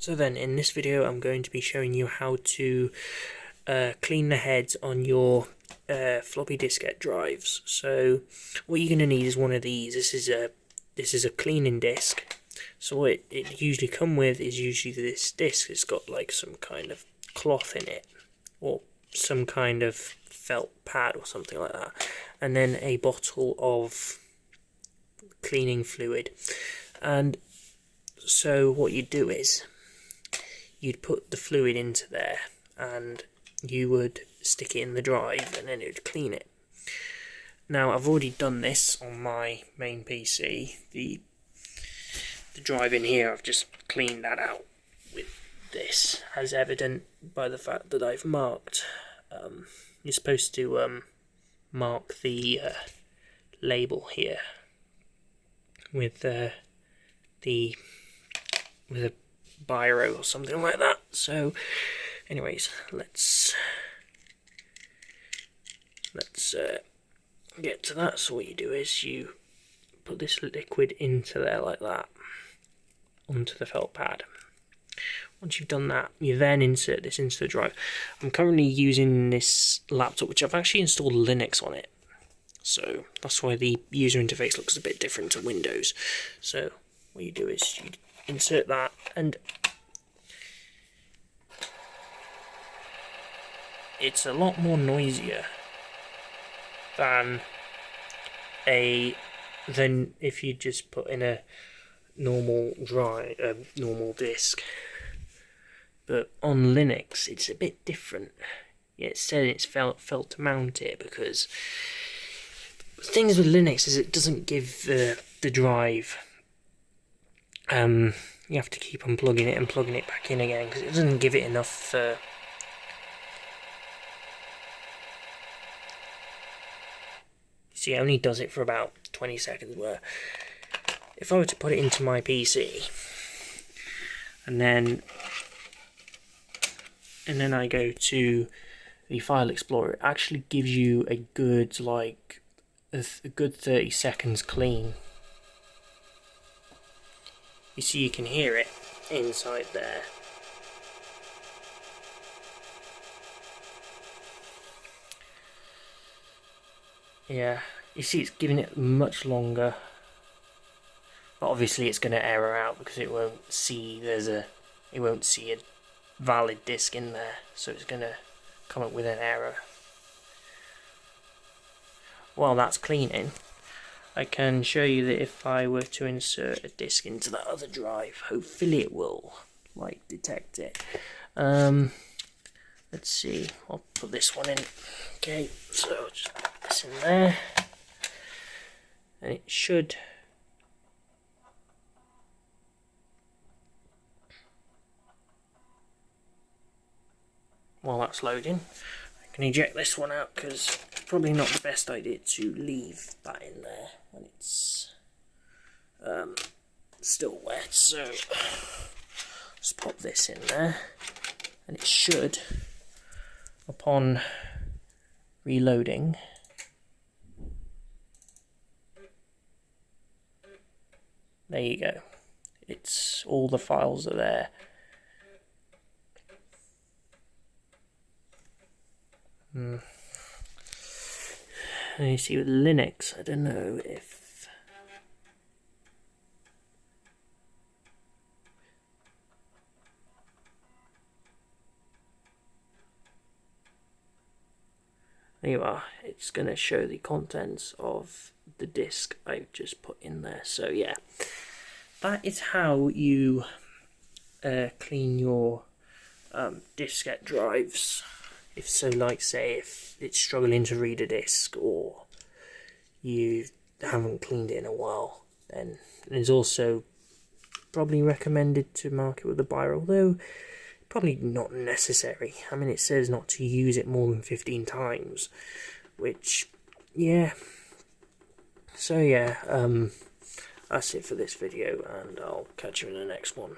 So then, in this video I'm going to be showing you how to clean the heads on your floppy diskette drives. So what you're going to need is one of these. This is a cleaning disc. So what it usually come with is usually this disc. It's got like some kind of cloth in it, or some kind of felt pad or something like that, and then a bottle of cleaning fluid. And so what you do is you'd put the fluid into there and you would stick it in the drive and then it would clean it. Now I've already done this on my main PC. The drive in here, I've just cleaned that out with this, as evident by the fact that I've marked. You're supposed to mark the label here with a biro or something like that. So anyways, let's get to that. So what you do is you put this liquid into there like that, onto the felt pad. Once you've done that, you then insert this into the drive. I'm currently using this laptop, which I've actually installed Linux on it, so that's why the user interface looks a bit different to Windows. So what you do is you insert that, and it's a lot more noisier than if you just put in a normal normal disk. But on Linux it's a bit different. Yeah, it said it's felt to mount it, because the things with Linux is it doesn't give the drive, you have to keep unplugging it and plugging it back in again, because it doesn't give it enough you see, it only does it for about 20 seconds, where if I were to put it into my PC and then I go to the file explorer, it actually gives you a good a good 30 seconds clean. You see, you can hear it inside there. Yeah, you see it's giving it much longer, but obviously it's going to error out because it won't see a valid disk in there, so it's going to come up with an error. While that's cleaning, I can show you that if I were to insert a disk into that other drive, hopefully it will detect it. Let's see, I'll put this one in. Okay, so I'll just put this in there, and it should while that's loading, I can eject this one out, because it's probably not the best idea to leave that in there when it's still wet. So just pop this in there, and it should, upon reloading, there you go, it's all the files are there. And you see with Linux, I don't know if there you are, it's going to show the contents of the disk I've just put in there. So yeah, that is how you clean your diskette drives. If so, say if it's struggling to read a disk, or you haven't cleaned it in a while, then it's also probably recommended to mark it with a biro, although probably not necessary. I mean, it says not to use it more than 15 times, which, yeah. So yeah, that's it for this video, and I'll catch you in the next one.